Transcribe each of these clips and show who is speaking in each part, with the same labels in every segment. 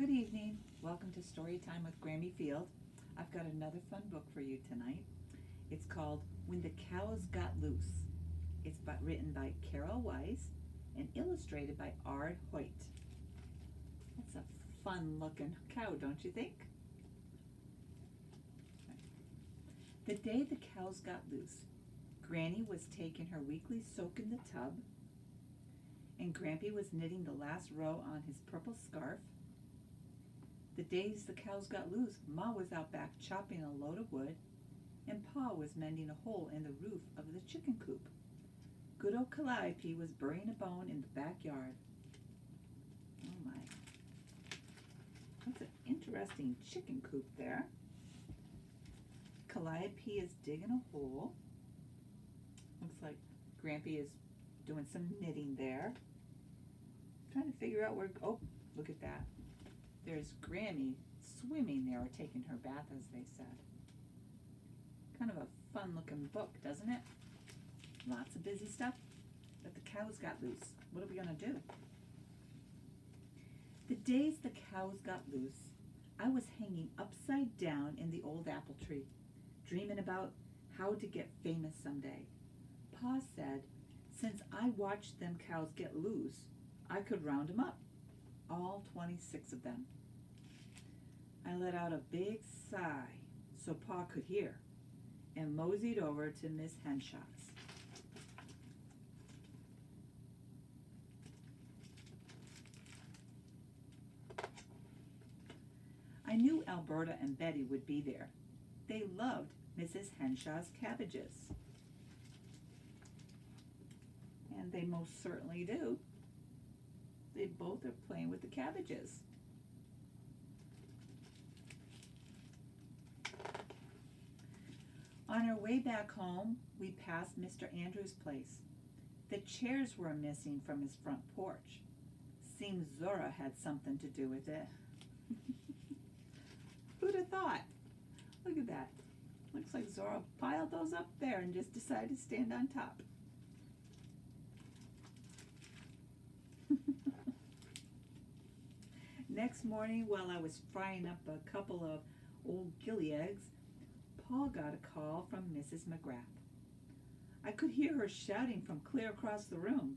Speaker 1: Good evening. Welcome to Story Time with Grammy Field. I've got another fun book for you tonight. It's called When the Cows Got Loose. It's written by Carol Weiss and illustrated by Ard Hoyt. That's a fun looking cow, don't you think? The day the cows got loose, Granny was taking her weekly soak in the tub, and Grampy was knitting the last row on his purple scarf. The days the cows got loose, Ma was out back chopping a load of wood, and Pa was mending a hole in the roof of the chicken coop. Good old Calliope was burying a bone in the backyard. Oh my. That's an interesting chicken coop there. Calliope is digging a hole. Looks like Grampy is doing some knitting there. Trying to figure out where, oh, look at that. There's Grammy swimming there, or taking her bath, as they said. Kind of a fun looking book, doesn't it? Lots of busy stuff. But the cows got loose. What are we going to do? The days the cows got loose, I was hanging upside down in the old apple tree, dreaming about how to get famous someday. Pa said, since I watched them cows get loose, I could round them up, all 26 of them. I let out a big sigh so Pa could hear, and moseyed over to Miss Henshaw's. I knew Alberta and Betty would be there. They loved Mrs. Henshaw's cabbages. And they most certainly do. They both are playing with the cabbages. On our way back home, we passed Mr. Andrews' place. The chairs were missing from his front porch. Seems Zora had something to do with it. Who'd have thought? Look at that. Looks like Zora piled those up there and just decided to stand on top. Next morning, while I was frying up a couple of old gilly eggs, Paul got a call from Mrs. McGrath. I could hear her shouting from clear across the room.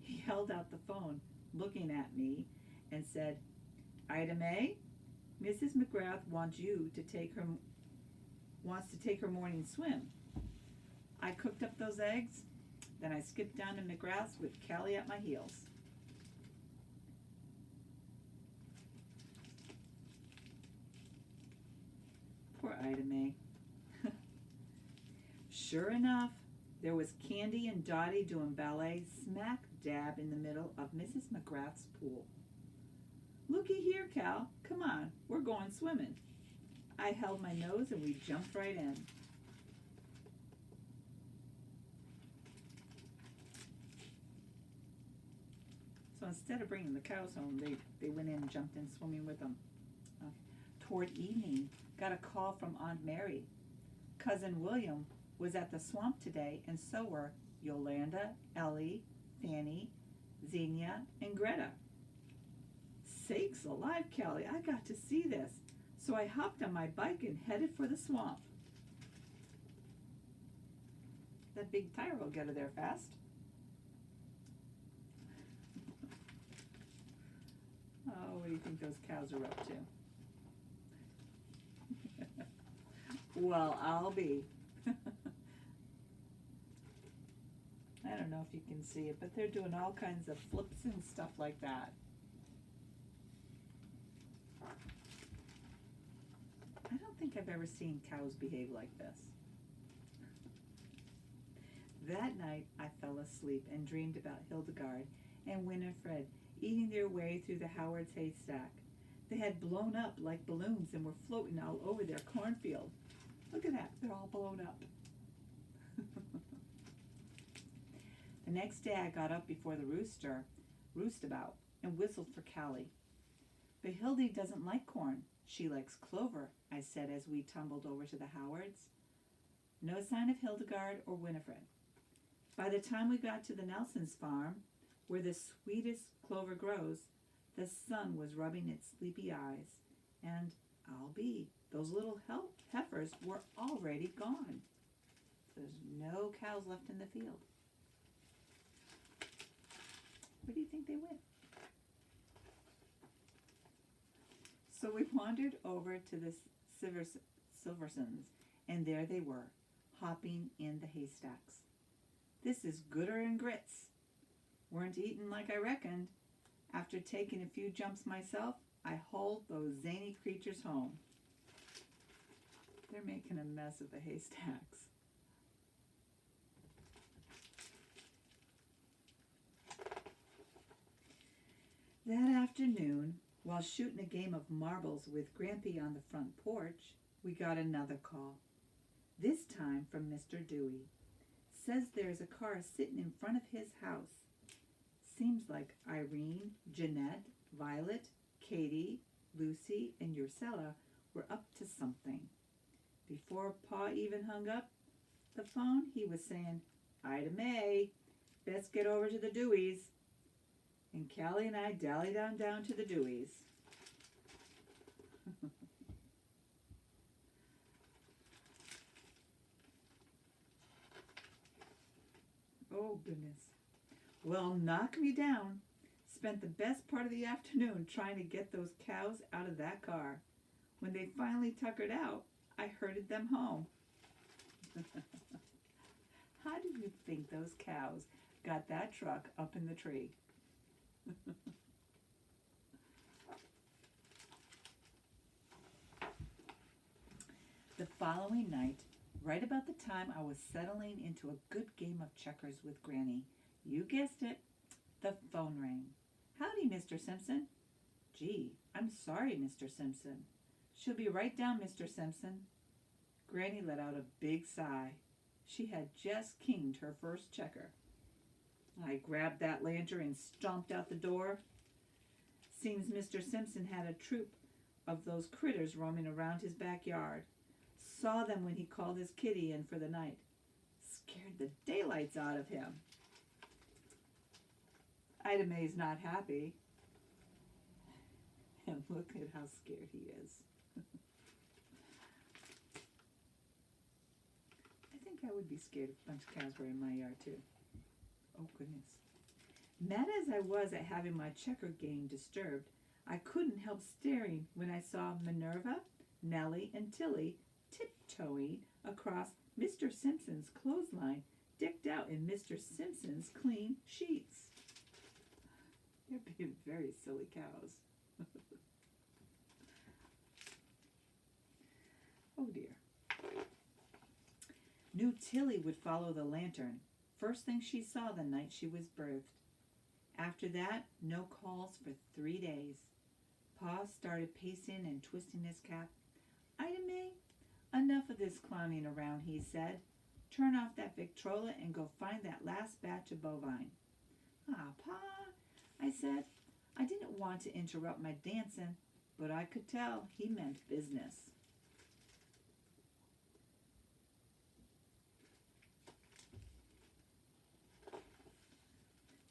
Speaker 1: He held out the phone, looking at me, and said, Ida Mae, Mrs. McGrath wants to take her morning swim. I cooked up those eggs, then I skipped down to McGrath's with Callie at my heels. Poor Ida Mae. Sure enough, there was Candy and Dottie doing ballet smack dab in the middle of Mrs. McGrath's pool. Looky here, Cal. Come on, we're going swimming. I held my nose and we jumped right in. So instead of bringing the cows home, they went in and jumped in swimming with them. Toward evening, got a call from Aunt Mary. Cousin William was at the swamp today, and so were Yolanda, Ellie, Fanny, Xenia, and Greta. Sakes alive, Callie, I got to see this. So I hopped on my bike and headed for the swamp. That big tire will get her there fast. Oh, what do you think those cows are up to? Well, I'll be. I don't know if you can see it, but they're doing all kinds of flips and stuff like that. I don't think I've ever seen cows behave like this. That night, I fell asleep and dreamed about Hildegard and Winifred eating their way through the Howard's haystack. They had blown up like balloons and were floating all over their cornfield. Look at that, they're all blown up. The next day I got up before the roostabout, and whistled for Callie. But Hildy doesn't like corn. She likes clover, I said as we tumbled over to the Howards. No sign of Hildegard or Winifred. By the time we got to the Nelsons' farm, where the sweetest clover grows, The sun was rubbing its sleepy eyes, and I'll be, those little heifers were already gone. There's no cows left in the field. Where do you think they went? So we wandered over to the Silversons, and there they were, hopping in the haystacks. This is gooder 'n grits. Weren't eaten like I reckoned. After taking a few jumps myself, I hauled those zany creatures home. They're making a mess of the haystacks. That afternoon, while shooting a game of marbles with Grampy on the front porch, we got another call. This time from Mr. Dewey. Says there's a car sitting in front of his house. Seems like Irene, Jeanette, Violet, Katie, Lucy, and Ursula were up to something. Before Pa even hung up the phone, he was saying, "Ida Mae, best get over to the Deweys." And Callie and I dallied on down to the Deweys. Oh, goodness. Well, knock me down. Spent the best part of the afternoon trying to get those cows out of that car. When they finally tuckered out, I herded them home. How do you think those cows got that truck up in the tree? The following night, right about the time I was settling into a good game of checkers with Granny, you guessed it, the phone rang. "Howdy, Mr. Simpson." "Gee, I'm sorry, Mr. Simpson." "She'll be right down, Mr. Simpson." Granny let out a big sigh. She had just kinged her first checker. I grabbed that lantern and stomped out the door. Seems Mr. Simpson had a troop of those critters roaming around his backyard. Saw them when he called his kitty in for the night. Scared the daylights out of him. Ida Mae's not happy. And look at how scared he is. I think I would be scared if a bunch of cows were in my yard too. Oh, goodness. Mad as I was at having my checker game disturbed, I couldn't help staring when I saw Minerva, Nellie, and Tilly tiptoeing across Mr. Simpson's clothesline, decked out in Mr. Simpson's clean sheets. They're being very silly cows. Oh, dear. Knew Tilly would follow the lantern. First thing she saw the night she was birthed. After that, no calls for 3 days. Pa started pacing and twisting his cap. "Ida Mae, enough of this clowning around," he said. "Turn off that Victrola and go find that last batch of bovine." "Ah, Pa," I said. I didn't want to interrupt my dancing, but I could tell he meant business.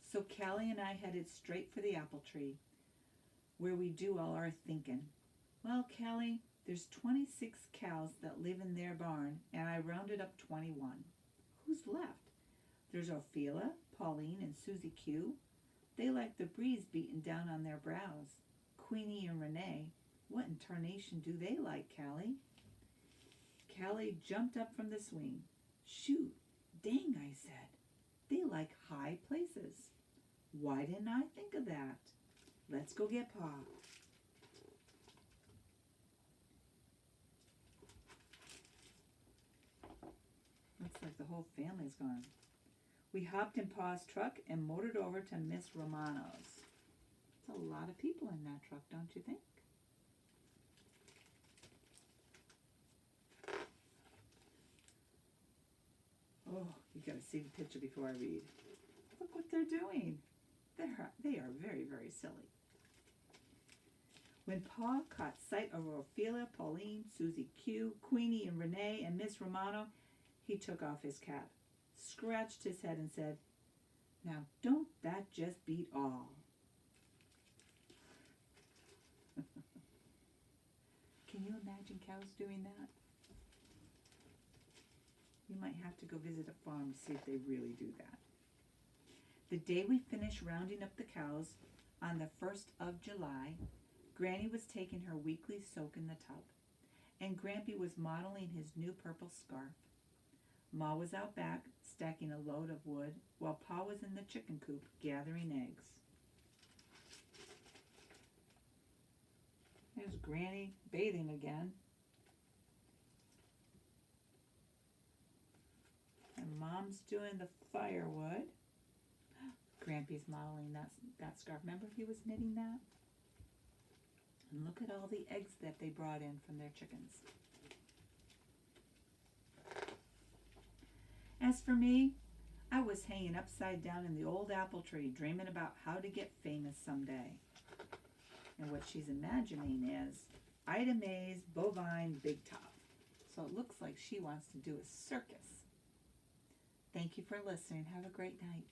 Speaker 1: So Callie and I headed straight for the apple tree, where we do all our thinking. "Well, Callie, there's 26 cows that live in their barn, and I rounded up 21. Who's left? There's Ophelia, Pauline, and Susie Q. They like the breeze beating down on their brows. Queenie and Renee, what in tarnation do they like, Callie?" Callie jumped up from the swing. "Shoot, dang," I said. "They like high places. Why didn't I think of that? Let's go get Pa." Looks like the whole family's gone. We hopped in Pa's truck and motored over to Miss Romano's. There's a lot of people in that truck, don't you think? Oh, you gotta see the picture before I read. Look what they're doing. They are very, very silly. When Pa caught sight of Ophelia, Pauline, Susie Q, Queenie and Renee, and Miss Romano, he took off his cap, scratched his head, and said, "Now don't that just beat all?" imagine cows doing that? You might have to go visit a farm to see if they really do that. The day we finished rounding up the cows, on the 1st of July, Granny was taking her weekly soak in the tub, and Grampy was modeling his new purple scarf. Ma was out back, stacking a load of wood, while Pa was in the chicken coop, gathering eggs. There's Granny bathing again. And Mom's doing the firewood. Grampy's modeling that scarf. Remember he was knitting that? And look at all the eggs that they brought in from their chickens. As for me, I was hanging upside down in the old apple tree, dreaming about how to get famous someday. And what she's imagining is Ida Mae's bovine big top. So it looks like she wants to do a circus. Thank you for listening. Have a great night.